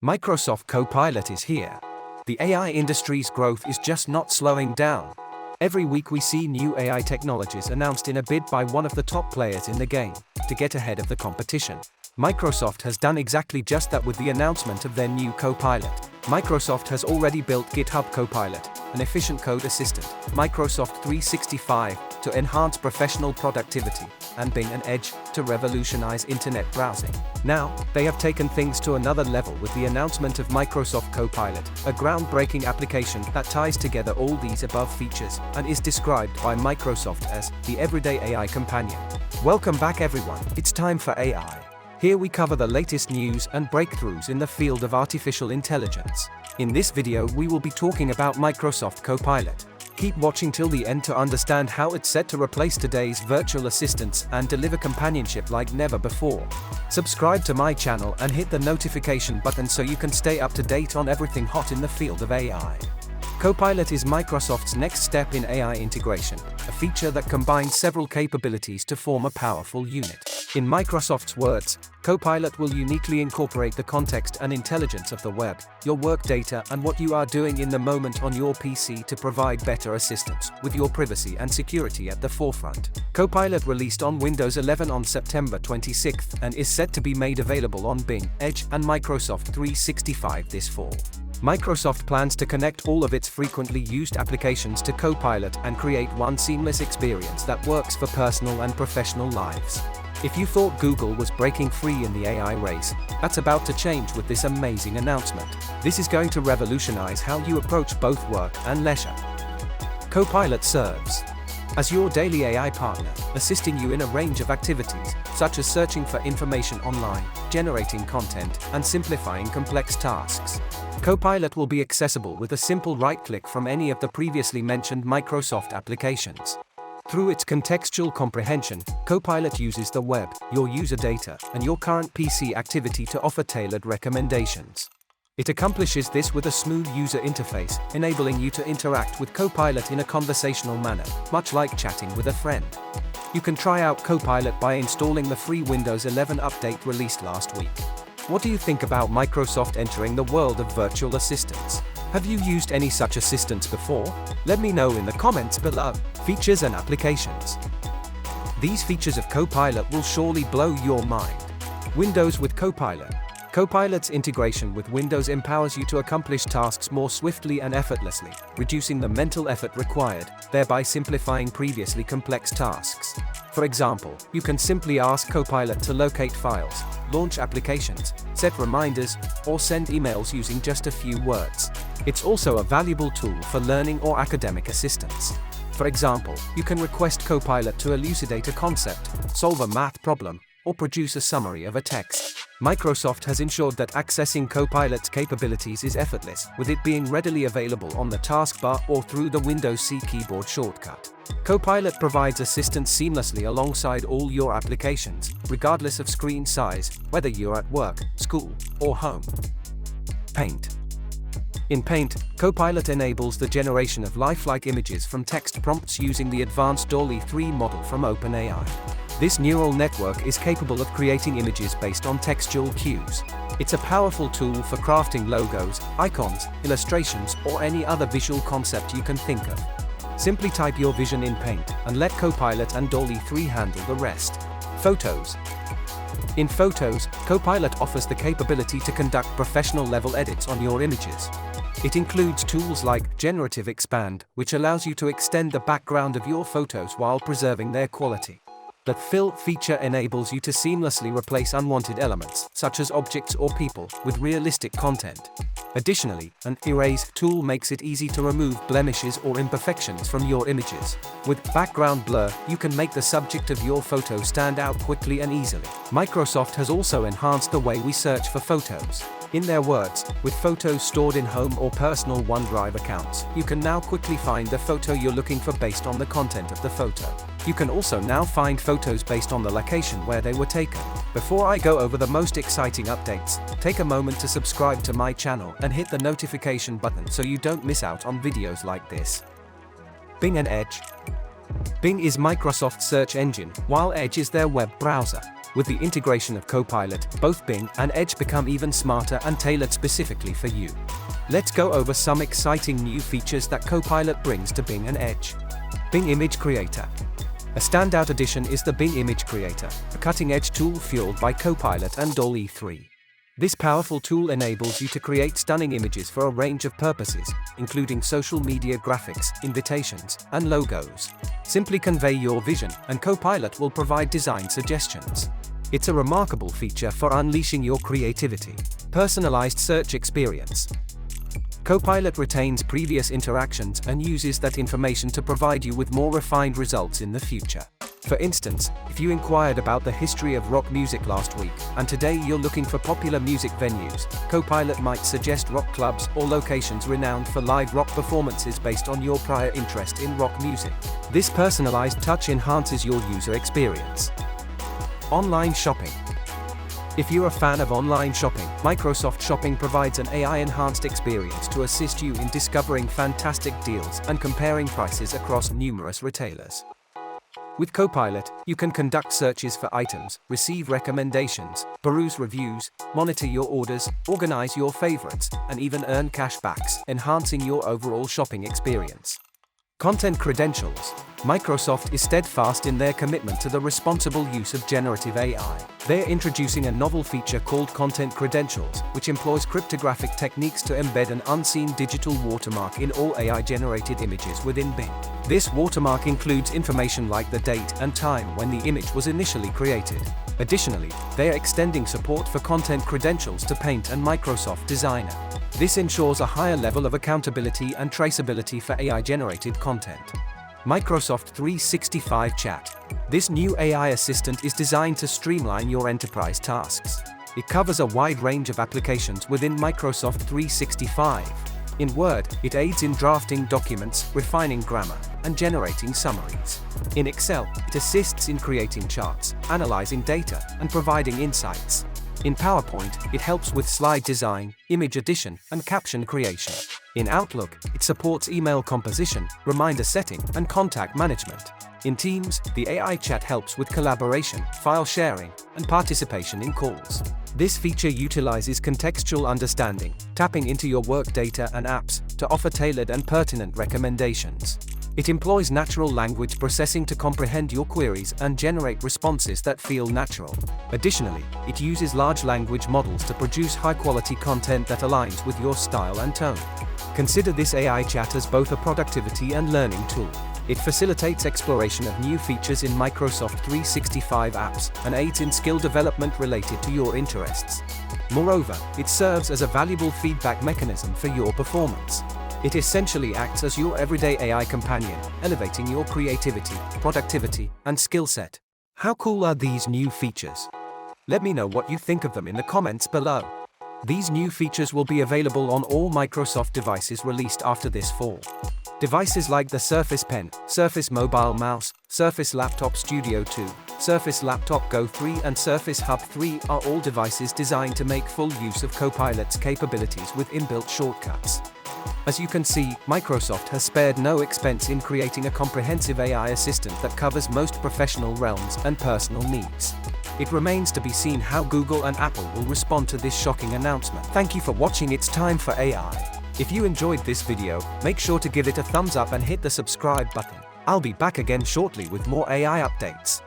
Microsoft Copilot is here. The AI industry's growth is just not slowing down. Every week we see new AI technologies announced in a bid by one of the top players in the game, to get ahead of the competition. Microsoft has done exactly just that with the announcement of their new Copilot. Microsoft has already built GitHub Copilot, an efficient code assistant, Microsoft 365, to enhance professional productivity, and Bing and Edge, to revolutionize internet browsing. Now, they have taken things to another level with the announcement of Microsoft Copilot, a groundbreaking application that ties together all these above features, and is described by Microsoft as the everyday AI companion. Welcome back everyone, it's time for AI. Here we cover the latest news and breakthroughs in the field of artificial intelligence. In this video we will be talking about Microsoft Copilot. Keep watching till the end to understand how it's set to replace today's virtual assistants and deliver companionship like never before. Subscribe to my channel and hit the notification button so you can stay up to date on everything hot in the field of AI. Copilot is Microsoft's next step in AI integration, a feature that combines several capabilities to form a powerful unit. In Microsoft's words, Copilot will uniquely incorporate the context and intelligence of the web, your work data and what you are doing in the moment on your PC to provide better assistance, with your privacy and security at the forefront. Copilot released on Windows 11 on September 26 and is set to be made available on Bing, Edge and Microsoft 365 this fall. Microsoft plans to connect all of its frequently used applications to Copilot and create one seamless experience that works for personal and professional lives. If you thought Google was breaking free in the AI race, that's about to change with this amazing announcement. This is going to revolutionize how you approach both work and leisure. Copilot serves as your daily AI partner, assisting you in a range of activities, such as searching for information online, generating content, and simplifying complex tasks. Copilot will be accessible with a simple right-click from any of the previously mentioned Microsoft applications. Through its contextual comprehension, Copilot uses the web, your user data, and your current PC activity to offer tailored recommendations. It accomplishes this with a smooth user interface, enabling you to interact with Copilot in a conversational manner, much like chatting with a friend. You can try out Copilot by installing the free Windows 11 update released last week. What do you think about Microsoft entering the world of virtual assistants? Have you used any such assistants before? Let me know in the comments below. Features and applications. These features of Copilot will surely blow your mind. Windows with Copilot. Copilot's integration with Windows empowers you to accomplish tasks more swiftly and effortlessly, reducing the mental effort required, thereby simplifying previously complex tasks. For example, you can simply ask Copilot to locate files, launch applications, set reminders, or send emails using just a few words. It's also a valuable tool for learning or academic assistance. For example, you can request Copilot to elucidate a concept, solve a math problem, or produce a summary of a text. Microsoft has ensured that accessing Copilot's capabilities is effortless, with it being readily available on the taskbar or through the Windows C keyboard shortcut. Copilot provides assistance seamlessly alongside all your applications, regardless of screen size, whether you're at work, school, or home. Paint. In Paint, Copilot enables the generation of lifelike images from text prompts using the advanced dall-e 3 model from OpenAI. This neural network is capable of creating images based on textual cues. It's a powerful tool for crafting logos, icons, illustrations, or any other visual concept you can think of. Simply type your vision in Paint, and let Copilot and dall-e 3 handle the rest. Photos. In Photos, Copilot offers the capability to conduct professional-level edits on your images. It includes tools like Generative Expand, which allows you to extend the background of your photos while preserving their quality. The Fill feature enables you to seamlessly replace unwanted elements, such as objects or people, with realistic content. Additionally, an Erase tool makes it easy to remove blemishes or imperfections from your images. With Background Blur, you can make the subject of your photo stand out quickly and easily. Microsoft has also enhanced the way we search for photos. In their words, with photos stored in home or personal OneDrive accounts, you can now quickly find the photo you're looking for based on the content of the photo. You can also now find photos based on the location where they were taken. Before I go over the most exciting updates, take a moment to subscribe to my channel and hit the notification button so you don't miss out on videos like this. Bing and Edge. Bing is Microsoft's search engine, while Edge is their web browser. With the integration of Copilot, both Bing and Edge become even smarter and tailored specifically for you. Let's go over some exciting new features that Copilot brings to Bing and Edge. Bing Image Creator. A standout addition is the Bing Image Creator, a cutting-edge tool fueled by Copilot and dall-e 3. This powerful tool enables you to create stunning images for a range of purposes, including social media graphics, invitations, and logos. Simply convey your vision, and Copilot will provide design suggestions. It's a remarkable feature for unleashing your creativity. Personalized search experience. Copilot retains previous interactions and uses that information to provide you with more refined results in the future. For instance, if you inquired about the history of rock music last week, and today you're looking for popular music venues, Copilot might suggest rock clubs or locations renowned for live rock performances based on your prior interest in rock music. This personalized touch enhances your user experience. Online shopping. If you're a fan of online shopping, Microsoft Shopping provides an AI-enhanced experience to assist you in discovering fantastic deals and comparing prices across numerous retailers. With Copilot, you can conduct searches for items, receive recommendations, peruse reviews, monitor your orders, organize your favorites, and even earn cashbacks, enhancing your overall shopping experience. Content credentials. Microsoft is steadfast in their commitment to the responsible use of generative AI. They're introducing a novel feature called Content Credentials, which employs cryptographic techniques to embed an unseen digital watermark in all AI-generated images within Bing. This watermark includes information like the date and time when the image was initially created. Additionally, they are extending support for content credentials to Paint and Microsoft Designer. This ensures a higher level of accountability and traceability for AI-generated content. Microsoft 365 Chat. This new AI assistant is designed to streamline your enterprise tasks. It covers a wide range of applications within Microsoft 365. In Word, it aids in drafting documents, refining grammar, and generating summaries. In Excel, it assists in creating charts, analyzing data, and providing insights. In PowerPoint, it helps with slide design, image addition, and caption creation. In Outlook, it supports email composition, reminder setting, and contact management. In Teams, the AI chat helps with collaboration, file sharing, and participation in calls. This feature utilizes contextual understanding, tapping into your work data and apps to offer tailored and pertinent recommendations. It employs natural language processing to comprehend your queries and generate responses that feel natural. Additionally, it uses large language models to produce high-quality content that aligns with your style and tone. Consider this AI chat as both a productivity and learning tool. It facilitates exploration of new features in Microsoft 365 apps and aids in skill development related to your interests. Moreover, it serves as a valuable feedback mechanism for your performance. It essentially acts as your everyday AI companion, elevating your creativity, productivity, and skill set. How cool are these new features? Let me know what you think of them in the comments below. These new features will be available on all Microsoft devices released after this fall. Devices like the Surface Pen, Surface Mobile Mouse, Surface Laptop Studio 2, Surface Laptop Go 3 and Surface Hub 3 are all devices designed to make full use of Copilot's capabilities with inbuilt shortcuts. As you can see, Microsoft has spared no expense in creating a comprehensive AI assistant that covers most professional realms and personal needs. It remains to be seen how Google and Apple will respond to this shocking announcement. Thank you for watching It's Time for AI. If you enjoyed this video, make sure to give it a thumbs up and hit the subscribe button. I'll be back again shortly with more AI updates.